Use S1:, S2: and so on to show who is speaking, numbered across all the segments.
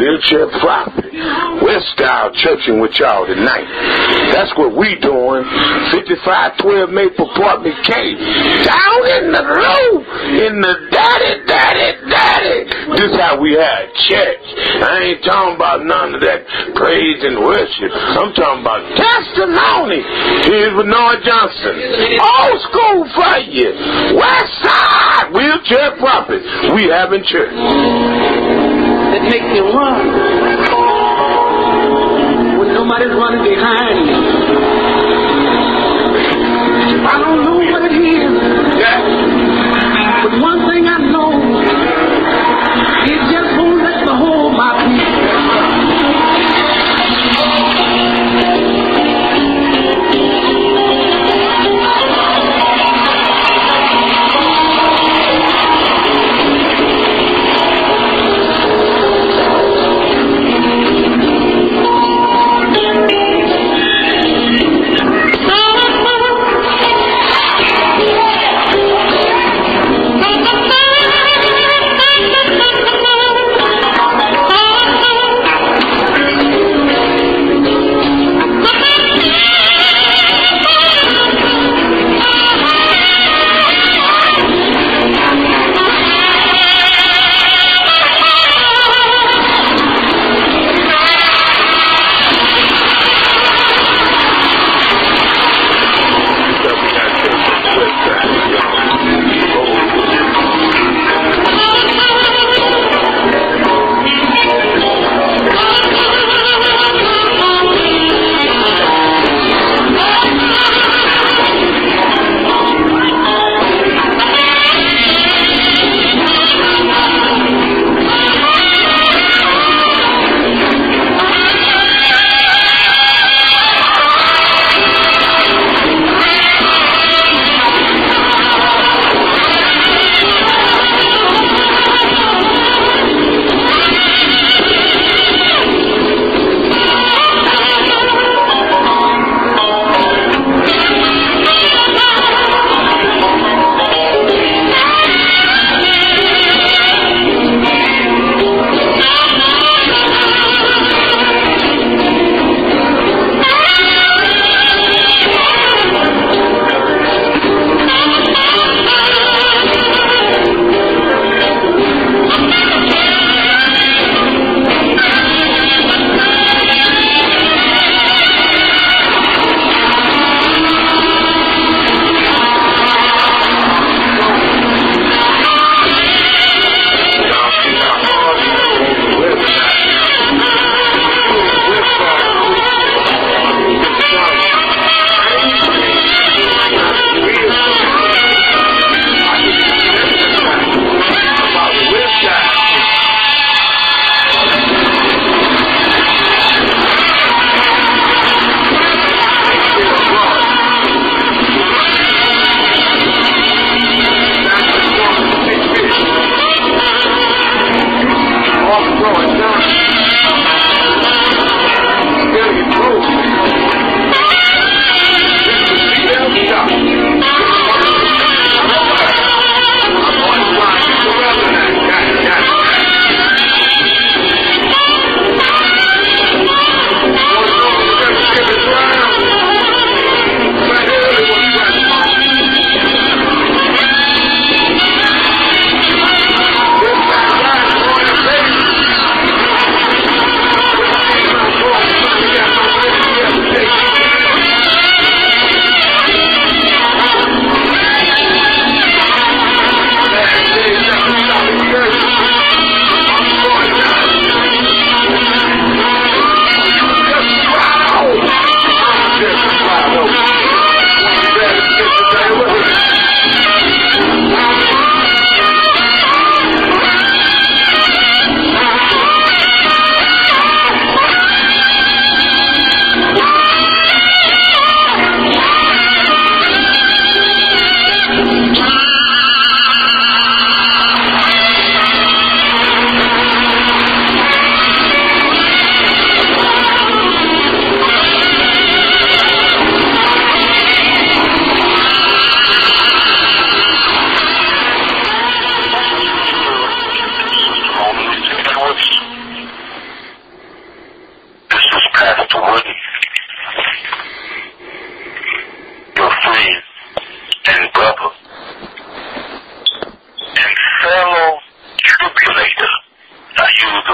S1: wheelchair property. We're style churching with y'all tonight. That's what we doing. 5512 Maple Apartment K. Down in the low, in the daddy. This how we had church. I ain't talking about none of that praise and worship. I'm talking about testimony. Here's with Noah Johnson. Old school for you. West side wheelchair property. We having church.
S2: That makes you run when nobody's running behind you. I don't know what it is, but one thing I know, it just won't let me hold my peace.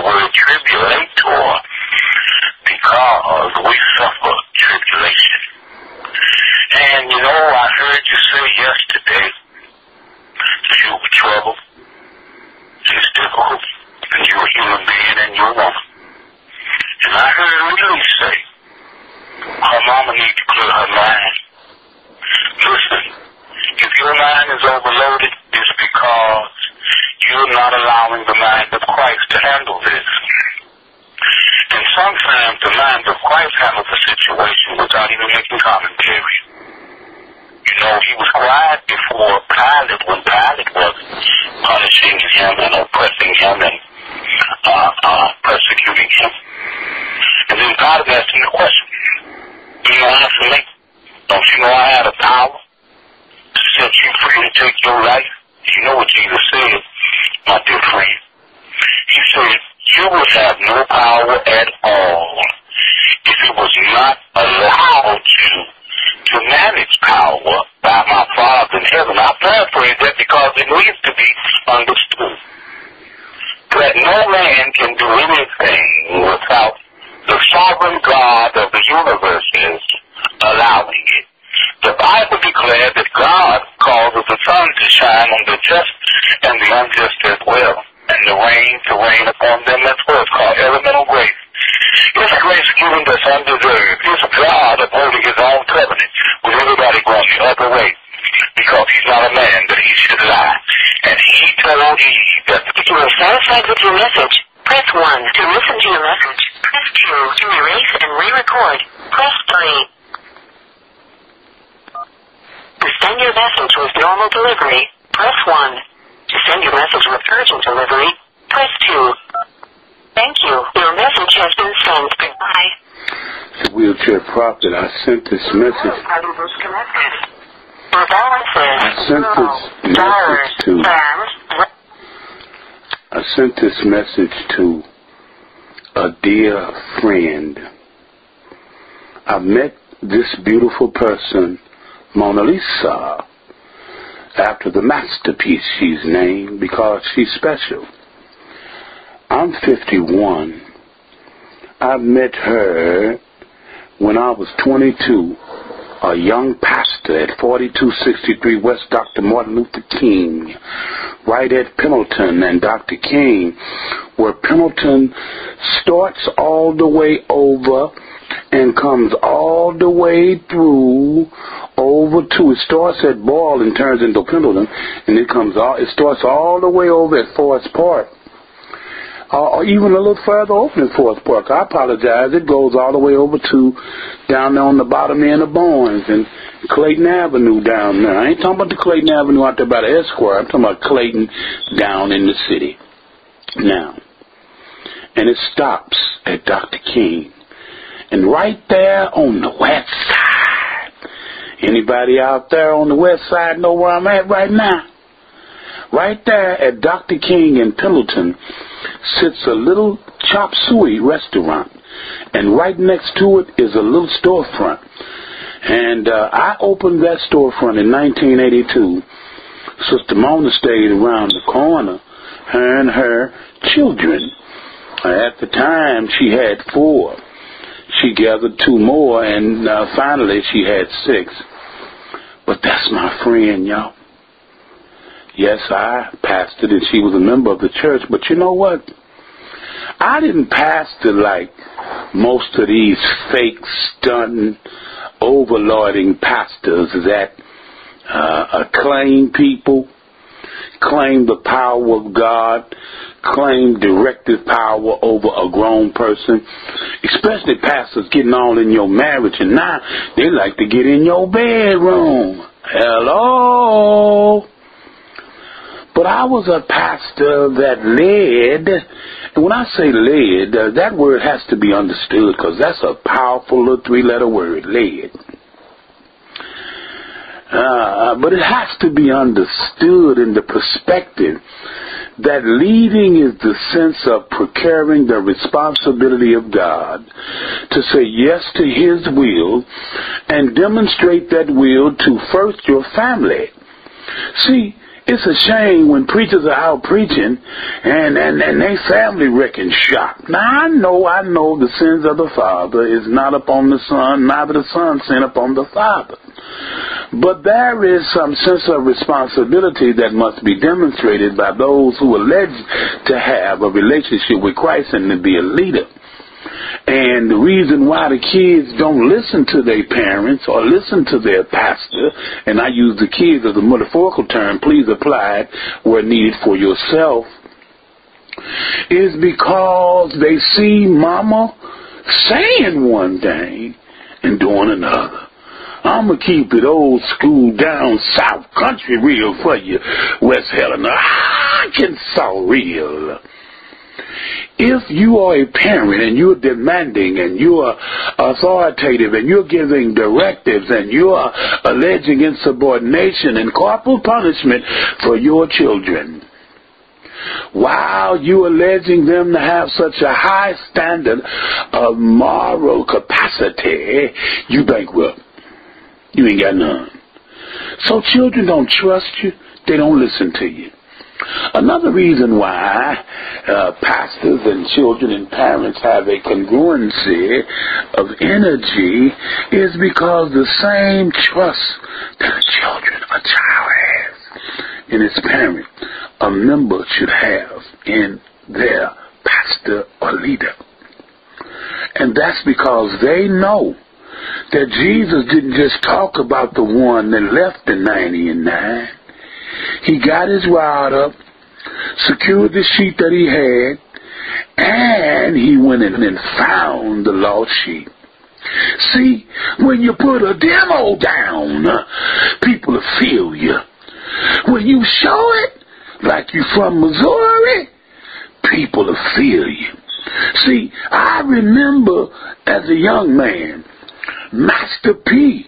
S1: the word tribulator because we suffer tribulation. And, you know, I heard you say yesterday that you were troubled, it's difficult, and you're a human being and you're a woman. And I heard Lily say, her mama needs to clear her mind. Listen, if your mind is overloaded, it's because you're not allowing the mind of Christ to handle this. And sometimes the mind of Christ handles the situation without even making commentary. You know, he was quiet before Pilate when Pilate was punishing him and oppressing him and persecuting him. And then Pilate asked him the question, do you answer me? Don't you know I had a power to set you free to take your life? You know what Jesus said, my dear friend. He said, you would have no power at all if it was not allowed to manage power by my Father in heaven. I paraphrase that because it needs to be understood. That no man can do anything without the sovereign God of the universe is allowing it. The Bible declares that God causes the sun to shine on the just and the unjust as well, and the rain to rain upon them as well. It's called elemental grace. It's grace given that's undeserved. It's God upholding his own covenant with everybody going the other way, because he's not a man that he should lie. And he told Eve that if you are satisfied with your message, press 1 to listen to your message. Press 2 to erase and re-record. Press 3. To send your message with normal delivery, press 1. To send your message with urgent delivery, press 2. Thank you. Your message has been sent. Goodbye. The wheelchair prophet, I sent this message. I sent this message to a dear friend. I met this beautiful person, Mona Lisa, after the masterpiece she's named, because she's special. I'm 51. I met her when I was 22, a young pastor at 4263 West Dr. Martin Luther King, right at Pendleton and Dr. King, where Pendleton starts all the way over and comes all the way through over to, it starts at Ball and turns into Pendleton, and it starts all the way over at Forest Park, or even a little further over in Forest Park. I apologize. It goes all the way over to down there on the bottom end of Barnes and Clayton Avenue down there. I ain't talking about the Clayton Avenue out there by the Esquire. I'm talking about Clayton down in the city. Now, and it stops at Dr. King. And right there on the west side, anybody out there on the west side know where I'm at right now? Right there at Dr. King in Pendleton sits a little chop suey restaurant, and right next to it is a little storefront. And I opened that storefront in 1982. Sister Mona stayed around the corner, her and her children. At the time, she had 4. She gathered 2 more, and finally she had 6. But that's my friend, y'all. Yes, I pastored, and she was a member of the church. But you know what? I didn't pastor like most of these fake, stunting, overlording pastors that acclaim people, claim the power of God, claim directive power over a grown person, especially pastors getting all in your marriage, and now they like to get in your bedroom. Hello? But I was a pastor that led, and when I say led, that word has to be understood, because that's a powerful little 3-letter word, led. But it has to be understood in the perspective that leading is the sense of procuring the responsibility of God to say yes to His will and demonstrate that will to first your family. See, It's a shame when preachers are out preaching and they family wrecking shop. Now, I know the sins of the father is not upon the son, neither the son sin upon the father. But there is some sense of responsibility that must be demonstrated by those who allege to have a relationship with Christ and to be a leader. And the reason why the kids don't listen to their parents or listen to their pastor, and I use the kids as a metaphorical term, please apply it where needed for yourself, is because they see mama saying one thing and doing another. I'm going to keep it old school down south country real for you, West Helena, Arkansas real. If you are a parent and you're demanding and you are authoritative and you're giving directives and you are alleging insubordination and corporal punishment for your children, while you alleging them to have such a high standard of moral capacity, you bankrupt. You ain't got none. So children don't trust you. They don't listen to you. Another reason why pastors and children and parents have a congruency of energy is because the same trust that a child has in its parent, a member should have in their pastor or leader. And that's because they know that Jesus didn't just talk about the one that left the 99. He got his rod up, secured the sheep that he had, and he went in and found the lost sheep. See, when you put a demo down, people will feel you. When you show it, like you from Missouri, people will feel you. See, I remember as a young man, Master P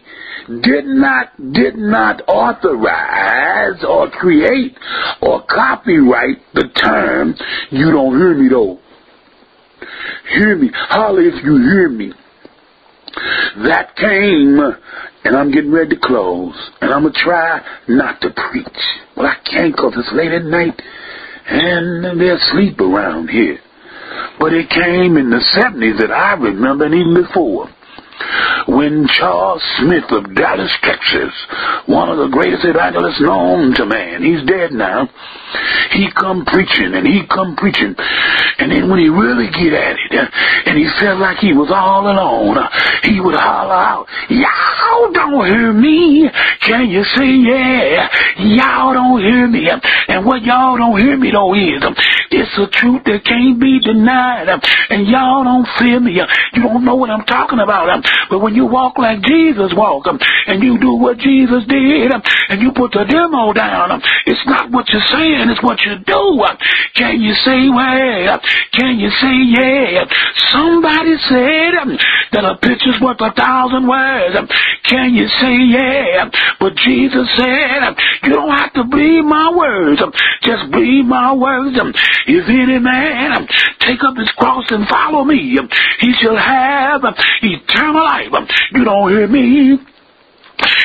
S1: did not authorize or create or copyright the term, you don't hear me though. Hear me. Holler if you hear me. That came, and I'm getting ready to close, and I'm going to try not to preach. Well, I can't because it's late at night, and there's sleep around here. But it came in the 70s that I remember, and even before, when Charles Smith of Dallas, Texas, one of the greatest evangelists known to man, he's dead now, he come preaching, and then when he really get at it, and he felt like he was all alone, he would holler out, y'all don't hear me, can you say yeah, y'all don't hear me, and what y'all don't hear me though is, it's a truth that can't be denied, and y'all don't feel me, you don't know what I'm talking about, but when you walk like Jesus walked, and you do what Jesus did, and you put the demo down, it's not what you're saying, it's what you do. Can you say well? Can you say yeah? Somebody said that a picture's worth 1,000 words. Can you say yeah? But Jesus said, you don't have to believe my words, just believe my words. If any man take up his cross and follow me, he shall have eternal life. You don't hear me?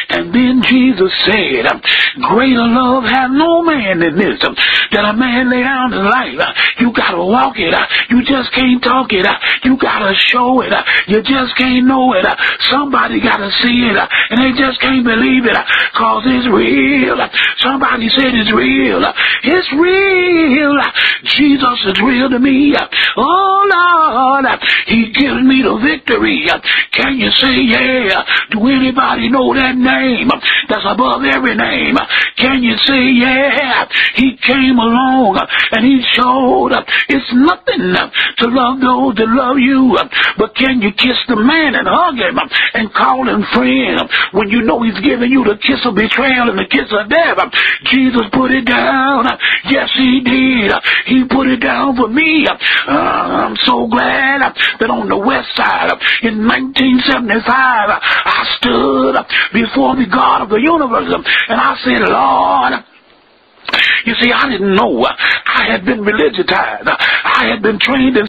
S1: And then Jesus said, greater love hath no man than this, that a man lay down his life. You gotta walk it. You just can't talk it. You gotta show it. You just can't know it. Somebody gotta see it, and they just can't believe it, cause it's real. Somebody said it's real. It's real. Jesus is real to me. Oh Lord, he gives me the victory. Can you say yeah? Do anybody know that name that's above every name? Can you say yeah? He came along and he showed it's nothing to love those that love you, but can you kiss the man and hug him and call him friend when you know he's giving you the kiss of betrayal and the kiss of death? Jesus put it down. Yes, he did. He put it down for me. I'm so glad that on the west side in 1975 I stood before the God of the universe, and I said, Lord, you see, I didn't know. I had been religiousized. I had been trained in